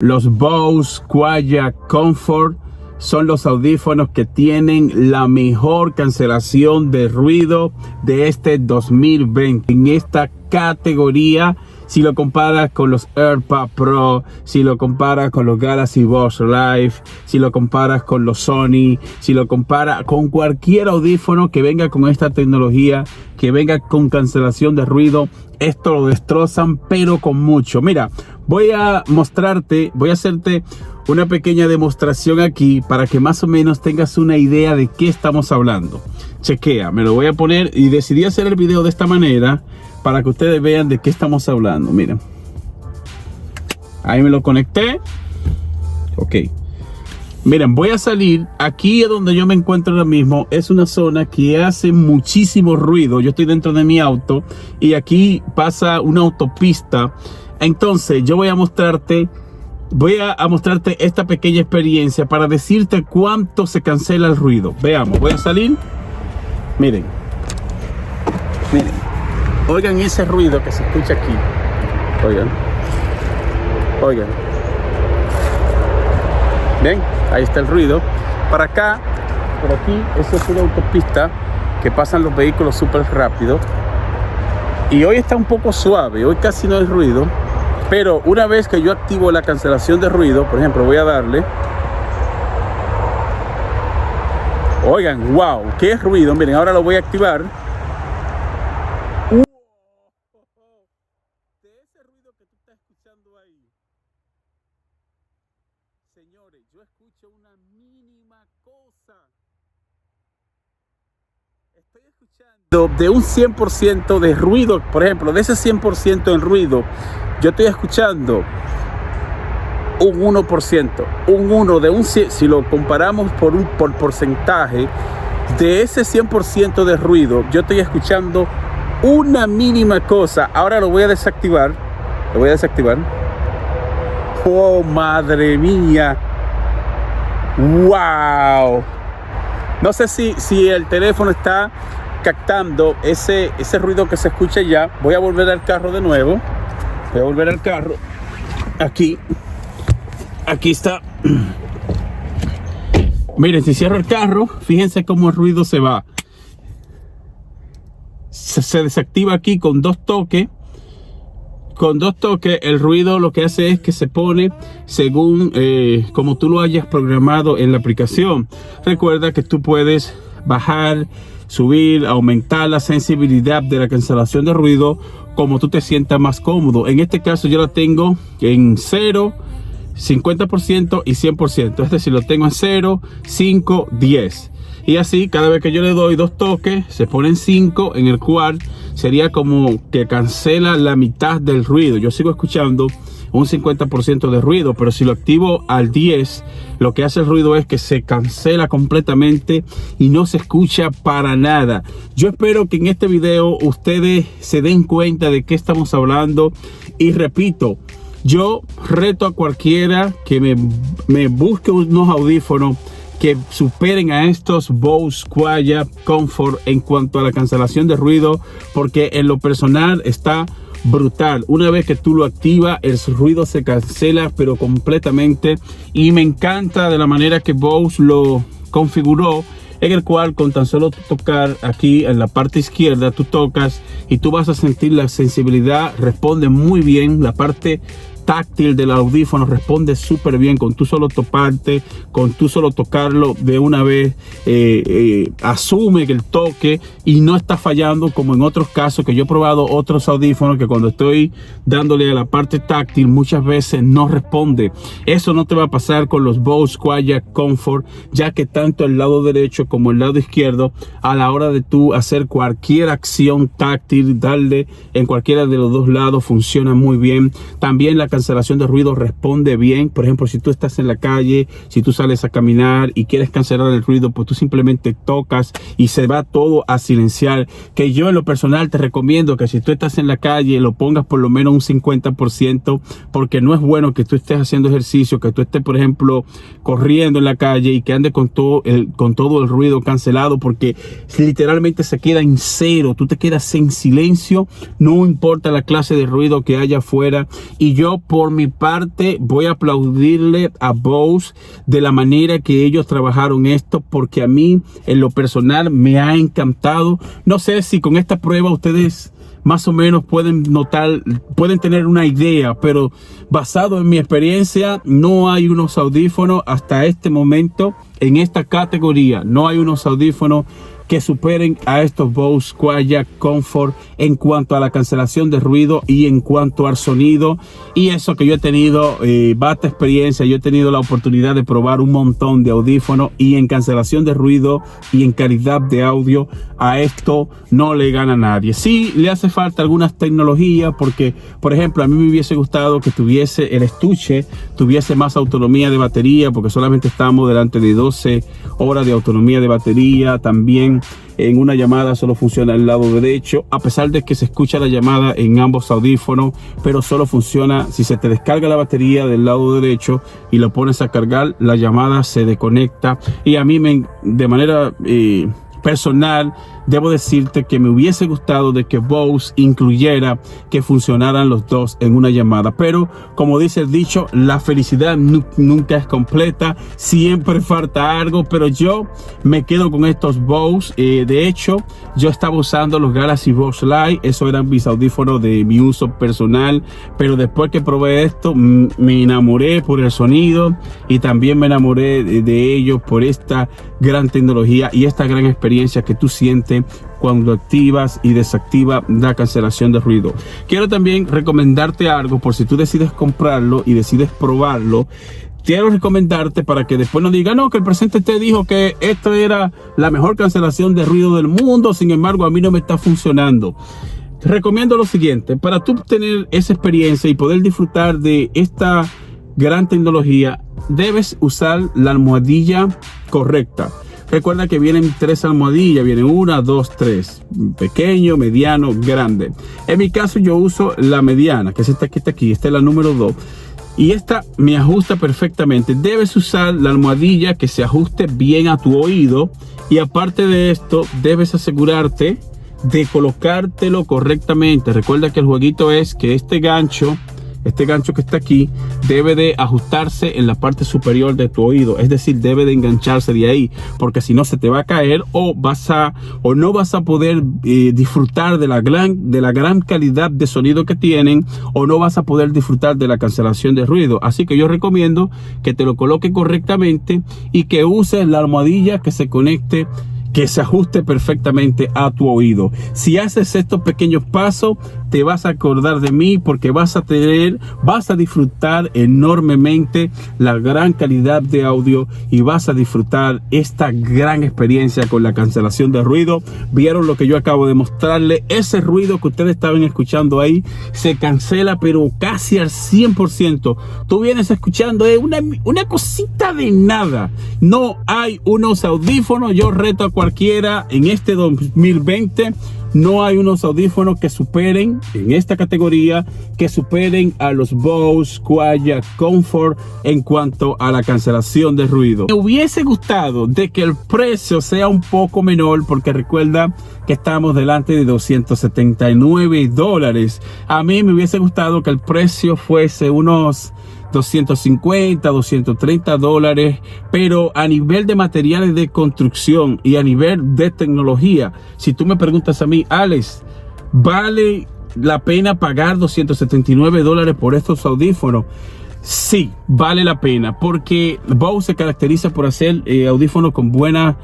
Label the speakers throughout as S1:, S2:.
S1: Los Bose Quiet Comfort son los audífonos que tienen la mejor cancelación de ruido de este 2020 en esta categoría. Si lo comparas con los AirPods Pro, si lo comparas con los Galaxy Buds Live, si lo comparas con los Sony, si lo comparas con cualquier audífono que venga con esta tecnología, que venga con cancelación de ruido, esto lo destrozan, pero con mucho. Mira, voy a hacerte una pequeña demostración aquí para que más o menos tengas una idea de qué estamos hablando. Chequea, me lo voy a poner y decidí hacer el video de esta manera para que ustedes vean de qué estamos hablando. Miren, ahí me lo conecté. Ok, miren, voy a salir aquí a donde yo me encuentro ahora mismo. Es una zona que hace muchísimo ruido. Yo estoy dentro de mi auto y aquí pasa una autopista. Entonces yo voy a mostrarte esta pequeña experiencia para decirte cuánto se cancela el ruido. Veamos, voy a salir. Miren, oigan ese ruido que se escucha aquí. Oigan. Bien, ahí está el ruido. Para acá, por aquí, eso es una autopista que pasan los vehículos súper rápido. Y hoy está un poco suave, hoy casi no hay ruido. Pero una vez que yo activo la cancelación de ruido, por ejemplo, voy a darle. Oigan, wow, qué ruido. Miren, ahora lo voy a activar. De ese ruido que tú estás escuchando ahí, señores, yo escucho una mínima cosa. Estoy escuchando de un 100% de ruido. Por ejemplo, de ese 100% en ruido, yo estoy escuchando un 1%, un 1 de un 100, si lo comparamos por porcentaje, de ese 100% de ruido, yo estoy escuchando una mínima cosa. Ahora lo voy a desactivar. Oh, madre mía. Wow. No sé si el teléfono está captando ese ruido que se escucha ya. Voy a volver al carro de nuevo. Voy a volver al carro. Aquí está. Miren, si cierro el carro, fíjense cómo el ruido se va. Se desactiva aquí con dos toques. Con dos toques, el ruido lo que hace es que se pone según como tú lo hayas programado en la aplicación. Recuerda que tú puedes bajar, subir, aumentar la sensibilidad de la cancelación de ruido como tú te sientas más cómodo. En este caso yo la tengo en 0, 50% y 100%. Es decir, lo tengo en 0, 5, 10. Y así, cada vez que yo le doy dos toques, se pone en 5, en el cual sería como que cancela la mitad del ruido. Yo sigo escuchando un 50% de ruido, pero si lo activo al 10, lo que hace el ruido es que se cancela completamente y no se escucha para nada. Yo espero que en este video ustedes se den cuenta de qué estamos hablando. Y repito, yo reto a cualquiera que me busque unos audífonos que superen a estos Bose Quiet Comfort en cuanto a la cancelación de ruido, porque en lo personal está brutal. Una vez que tú lo activas, el ruido se cancela pero completamente, y me encanta de la manera que Bose lo configuró, en el cual con tan solo tocar aquí en la parte izquierda, tú tocas y tú vas a sentir la sensibilidad. Responde muy bien. La parte táctil del audífono responde súper bien con tú solo toparte, con tú solo tocarlo de una vez. Asume que el toque y no está fallando como en otros casos que yo he probado otros audífonos que cuando estoy dándole a la parte táctil muchas veces no responde. Eso no te va a pasar con los Bose Quiet Comfort, ya que tanto el lado derecho como el lado izquierdo, a la hora de tú hacer cualquier acción táctil, darle en cualquiera de los dos lados, funciona muy bien. También la cancelación de ruido responde bien. Por ejemplo, si tú estás en la calle, si tú sales a caminar y quieres cancelar el ruido, pues tú simplemente tocas y se va todo a silenciar. Que yo en lo personal te recomiendo que si tú estás en la calle lo pongas por lo menos un 50%, porque no es bueno que tú estés haciendo ejercicio, que tú estés por ejemplo corriendo en la calle y que ande con todo el ruido cancelado, porque literalmente se queda en cero. Tú te quedas en silencio, no importa la clase de ruido que haya afuera. Y yo por mi parte voy a aplaudirle a Bose de la manera que ellos trabajaron esto, porque a mí en lo personal me ha encantado. No sé si con esta prueba ustedes más o menos pueden notar, pueden tener una idea, pero basado en mi experiencia, no hay unos audífonos hasta este momento en esta categoría. No hay unos audífonos que superen a estos Bose Quiet Comfort en cuanto a la cancelación de ruido y en cuanto al sonido. Y eso que yo he tenido vasta experiencia, yo he tenido la oportunidad de probar un montón de audífonos, y en cancelación de ruido y en calidad de audio a esto no le gana a nadie. Sí le hace falta algunas tecnologías, porque por ejemplo a mí me hubiese gustado que tuviese el estuche, tuviese más autonomía de batería, porque solamente estamos delante de 12 horas de autonomía de batería. También en una llamada solo funciona el lado derecho, a pesar de que se escucha la llamada en ambos audífonos, pero solo funciona si se te descarga la batería del lado derecho y lo pones a cargar, la llamada se desconecta. Y a mí de manera personal debo decirte que me hubiese gustado de que Bose incluyera que funcionaran los dos en una llamada, pero como dice el dicho, la felicidad nunca es completa, siempre falta algo. Pero yo me quedo con estos Bose. De hecho, yo estaba usando los Galaxy Buds Live, esos eran mis audífonos de mi uso personal, pero después que probé esto me enamoré por el sonido, y también me enamoré de ellos por esta gran tecnología y esta gran experiencia que tú sientes cuando activas y desactivas la cancelación de ruido. Quiero también recomendarte algo, por si tú decides comprarlo y decides probarlo. Quiero recomendarte para que después no diga, no, que el presente te dijo que esto era la mejor cancelación de ruido del mundo, sin embargo a mí no me está funcionando. Te recomiendo lo siguiente: para tú tener esa experiencia y poder disfrutar de esta gran tecnología, debes usar la almohadilla correcta. Recuerda que vienen 3 almohadillas, vienen 1, 2, 3, pequeño, mediano, grande. En mi caso yo uso la mediana, que es esta que está aquí, esta es la número 2. Y esta me ajusta perfectamente. Debes usar la almohadilla que se ajuste bien a tu oído. Y aparte de esto, debes asegurarte de colocártelo correctamente. Recuerda que el jueguito es que este gancho que está aquí debe de ajustarse en la parte superior de tu oído, es decir, debe de engancharse de ahí, porque si no se te va a caer o no vas a poder disfrutar de la gran calidad de sonido que tienen, o no vas a poder disfrutar de la cancelación de ruido. Así que yo recomiendo que te lo coloques correctamente y que uses la almohadilla que se conecte, que se ajuste perfectamente a tu oído. Si haces estos pequeños pasos, te vas a acordar de mí, porque vas a disfrutar enormemente la gran calidad de audio y vas a disfrutar esta gran experiencia con la cancelación de ruido. Vieron lo que yo acabo de mostrarle, ese ruido que ustedes estaban escuchando ahí se cancela pero casi al 100%. Tú vienes escuchando una cosita de nada. No hay unos audífonos, yo reto a cualquiera en este 2020, no hay unos audífonos que superen en esta categoría, que superen a los Bose Quiet Comfort en cuanto a la cancelación de ruido. Me hubiese gustado de que el precio sea un poco menor, porque recuerda que estamos delante de $279. A mí me hubiese gustado que el precio fuese unos $250, $230, pero a nivel de materiales de construcción y a nivel de tecnología, si tú me preguntas a mí, Alex, ¿vale la pena pagar $279 por estos audífonos? Sí, vale la pena, porque Bose se caracteriza por hacer audífonos con buenos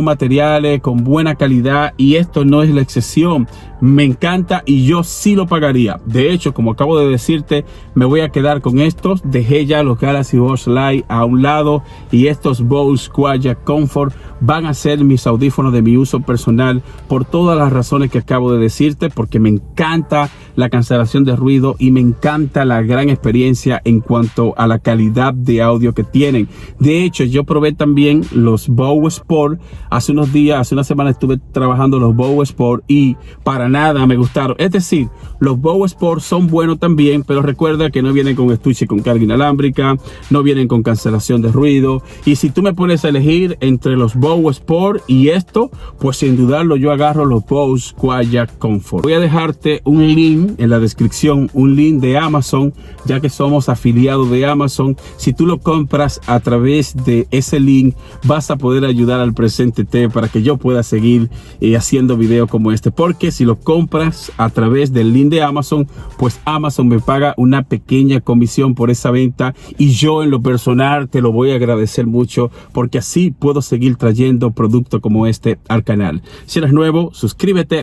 S1: materiales, con buena calidad, y esto no es la excepción. Me encanta y yo sí lo pagaría. De hecho, como acabo de decirte, me voy a quedar con estos. Dejé ya los Galaxy Buds Live a un lado, y estos Bose Quiet Comfort van a ser mis audífonos de mi uso personal, por todas las razones que acabo de decirte, porque me encanta la cancelación de ruido y me encanta la gran experiencia en cuanto a la calidad de audio que tienen. De hecho, yo probé también los Bose Sport hace unos días, hace una semana estuve trabajando los Bose Sport, y para para nada me gustaron. Es decir, los Bow Sport son buenos también, pero recuerda que no vienen con estuche con carga inalámbrica, no vienen con cancelación de ruido. Y si tú me pones a elegir entre los Bow Sport y esto, pues sin dudarlo yo agarro los Bose Quiet Comfort. Voy a dejarte un link en la descripción, un link de Amazon, ya que somos afiliados de Amazon. Si tú lo compras a través de ese link, vas a poder ayudar al Presente T para que yo pueda seguir haciendo videos como este, porque si lo compras a través del link de Amazon, pues Amazon me paga una pequeña comisión por esa venta, y yo en lo personal te lo voy a agradecer mucho, porque así puedo seguir trayendo productos como este al canal. Si eres nuevo, suscríbete,